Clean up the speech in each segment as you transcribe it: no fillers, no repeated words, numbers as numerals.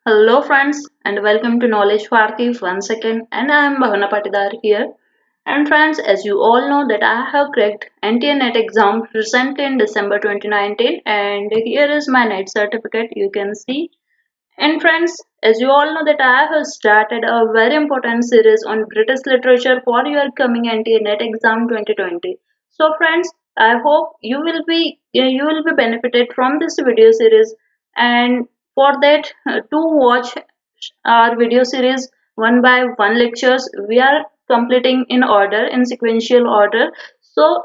Hello friends and welcome to Knowledge Bharti once again, and I am Bhavana Patidar here. And friends, as you all know that I have cracked NTA NET exam recently in December 2019, and here is my NET certificate you can see. And friends, as you all know that I have started a very important series on British literature for your coming NTA NET exam 2020. So friends, I hope you will be benefited from this video series, and for that to watch our video series one by one lectures we are completing in order, in sequential order. So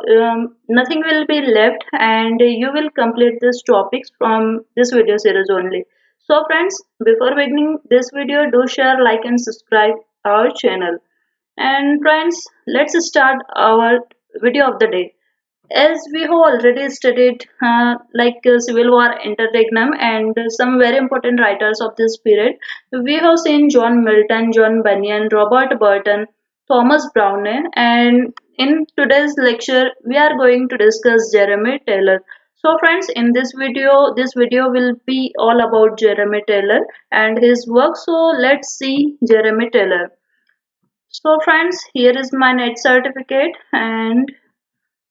nothing will be left and you will complete these topics from this video series only. So friends, before beginning this video, do share, like and subscribe our channel. And friends, let's start our video of the day. As we have already studied Civil War, Interregnum, and some very important writers of this period, we have seen John Milton, John Bunyan, Robert Burton, Thomas Browne, and in today's lecture we are going to discuss Jeremy Taylor. So friends, in this video will be all about Jeremy Taylor and his work. So let's see Jeremy Taylor. So friends, here is my net certificate, and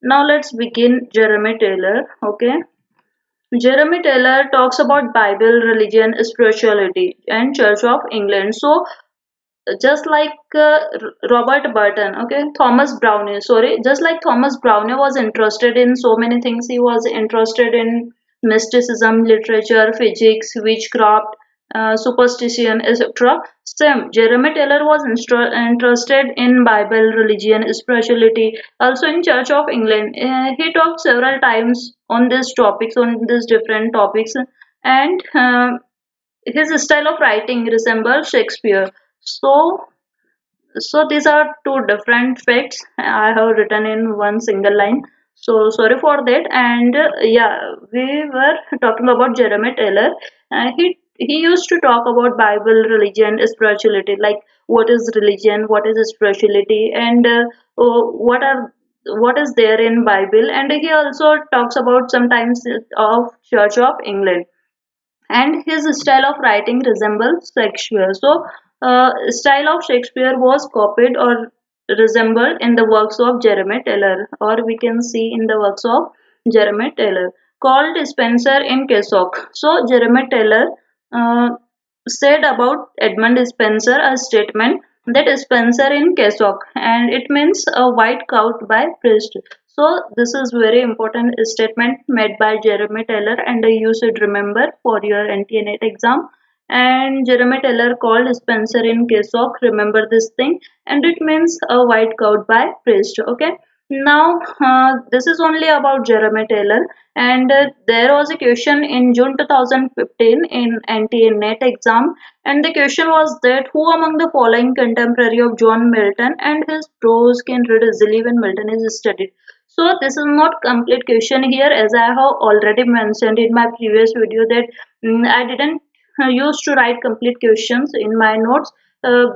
now let's begin Jeremy Taylor. Okay. Jeremy Taylor talks about Bible, religion, spirituality, and Church of England. So just like Robert Burton, okay, Thomas Browne, sorry, just like Thomas Browne was interested in so many things. He was interested in mysticism, literature, physics, witchcraft, superstition, etc. Same, Jeremy Taylor was interested in Bible, religion, spirituality, also in Church of England. He talked several times on these topics, on these different topics, and his style of writing resembles Shakespeare. So, so these are two different facts I have written in one single line. So sorry for that. And yeah, we were talking about Jeremy Taylor. He used to talk about Bible, religion, spirituality, like what is religion, what is spirituality, and what is there in Bible. And he also talks about sometimes of Church of England, and his style of writing resembles Shakespeare. So, style of Shakespeare was copied or resembled in the works of Jeremy Taylor, or we can see in the works of Jeremy Taylor, called Spencer in Kessock. So, Jeremy Taylor uh, said about Edmund Spencer a statement that Spencer in Kessock, and it means a white coat by priest. So this is very important statement made by Jeremy Taylor, and you should remember for your NTA NET exam. And Jeremy Taylor called Spencer in Kessock. Remember this thing, and it means a white coat by priest. Okay. Now this is only about Jeremy Taylor, and there was a question in June 2015 in NTA NET exam, and the question was that who among the following contemporary of John Milton and his prose can read easily when Milton is studied. So this is not complete question here, as I have already mentioned in my previous video that I didn't used to write complete questions in my notes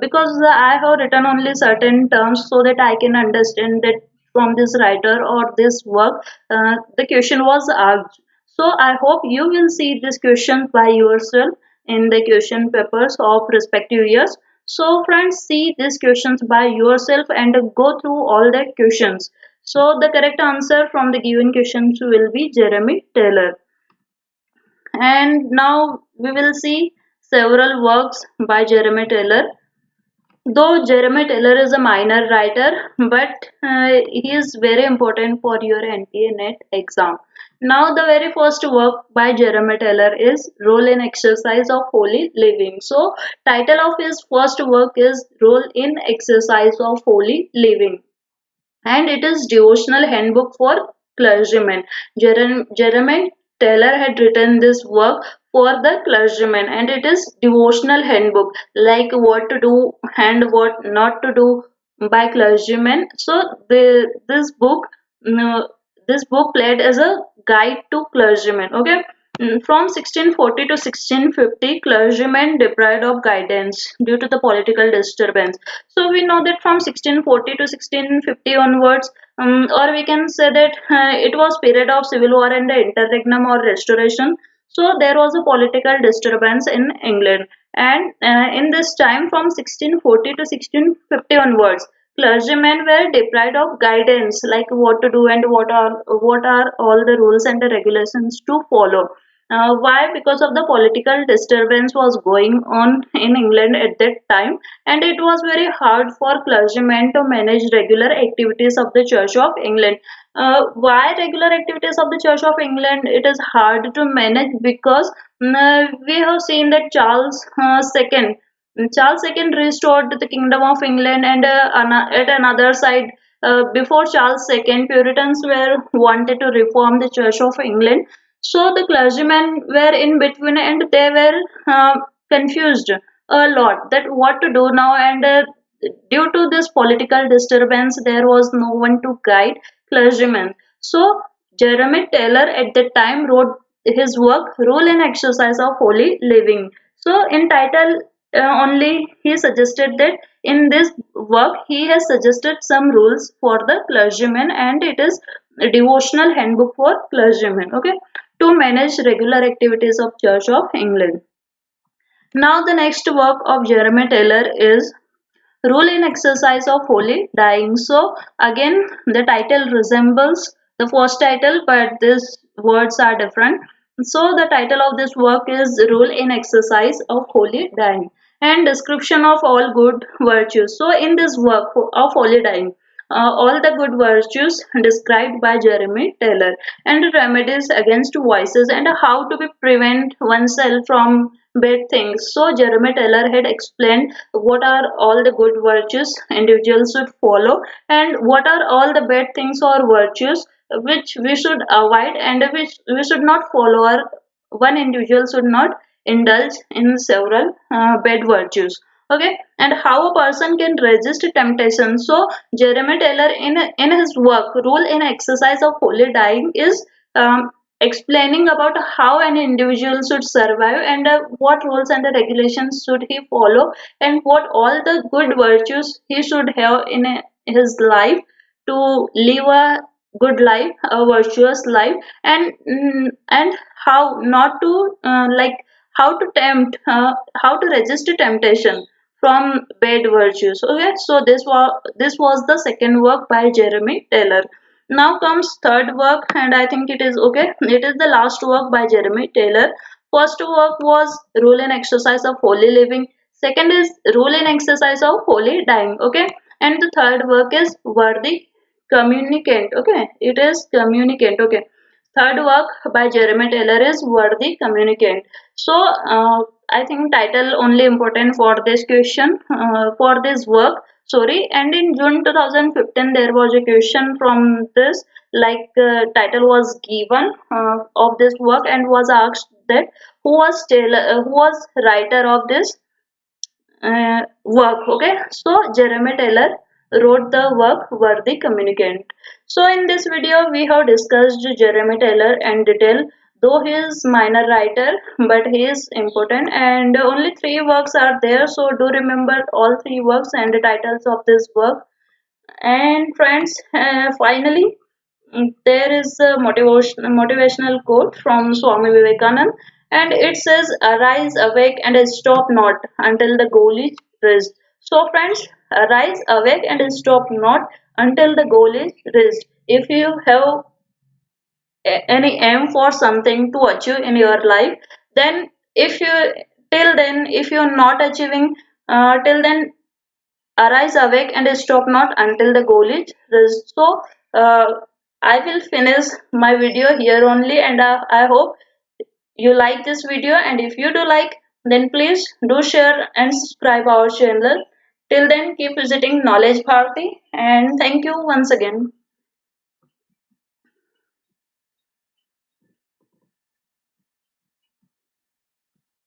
because I have written only certain terms so that I can understand that from this writer or this work the question was asked. So I hope you will see this question by yourself in the question papers of respective years. So friends, see these questions by yourself and go through all the questions. So the correct answer from the given questions will be Jeremy Taylor. And now we will see several works by Jeremy Taylor. Though Jeremy Taylor is a minor writer, but he is very important for your NTA NET exam. Now, the very first work by Jeremy Taylor is Role in Exercise of Holy Living. So, title of his first work is Role in Exercise of Holy Living, and it is devotional handbook for clergymen. Jeremy Taylor had written this work for the clergymen, and it is devotional handbook, like what to do and what not to do by clergymen. So this book played as a guide to clergymen. Okay. From 1640 to 1650, clergymen deprived of guidance due to the political disturbance. So we know that from 1640 to 1650 onwards, or we can say that it was period of civil war and the interregnum or restoration. So there was a political disturbance in England, And in this time from 1640 to 1650 onwards, clergymen were deprived of guidance like what to do and what are all the rules and the regulations to follow. Why? Because of the political disturbance was going on in England at that time, and it was very hard for clergymen to manage regular activities of the Church of England. Why regular activities of the Church of England? It is hard to manage because we have seen that Charles II restored the kingdom of England, and at another side, before Charles II, Puritans were wanted to reform the Church of England. So the clergymen were in between, and they were confused a lot that what to do now. And due to this political disturbance, there was no one to guide clergymen. So Jeremy Taylor at that time wrote his work Rule and Exercise of Holy Living. So in title only he suggested that in this work he has suggested some rules for the clergymen, and it is a devotional handbook for clergymen, okay, to manage regular activities of Church of England. Now the next work of Jeremy Taylor is Rule in Exercise of Holy Dying. So again the title resembles the first title, but these words are different. So the title of this work is Rule in Exercise of Holy Dying and description of all good virtues. So in this work of Holy Dying, all the good virtues described by Jeremy Taylor, and remedies against vices, and how to be prevent oneself from bad things. So Jeremy Taylor had explained what are all the good virtues individuals should follow, and what are all the bad things or virtues which we should avoid, and which we should not follow, or one individual should not indulge in several bad virtues. Okay, and how a person can resist temptation. So Jeremy Taylor in his work Rule in Exercise of Holy Dying is explaining about how an individual should survive, and what rules and the regulations should he follow, and what all the good virtues he should have in his life to live a good life, a virtuous life, and how not to how to how to resist temptation from bad virtues. Okay, so this was the second work by Jeremy Taylor. Now comes third work, and I think it is okay. It is the last work by Jeremy Taylor. First work was Rule and Exercise of Holy Living. Second is Rule and Exercise of Holy Dying. Okay, and the third work is Worthy Communicant. Okay, it is Communicant. Okay, third work by Jeremy Taylor is Worthy Communicant. So I think title only important for this question, for this work. Sorry, and in June 2015 there was a question from this, like title was given of this work, and was asked that who was writer of this work. Okay, so Jeremy Taylor wrote the work Worthy Communicant. So in this video we have discussed Jeremy Taylor in detail, though he is minor writer, but he is important, and only three works are there, so do remember all three works and the titles of this work. And friends, finally, there is a motivational quote from Swami Vivekanand, and it says, "Arise, awake, and stop not until the goal is reached." So, friends, arise, awake, and stop not until the goal is reached. If you have any aim for something to achieve in your life, then if you till then, if you're not achieving till then, arise, awake, and stop not until the goal is reached. So, I will finish my video here only, and I hope you like this video. And if you do like, then please do share and subscribe our channel. Till then, keep visiting Knowledge Bharti, and thank you once again.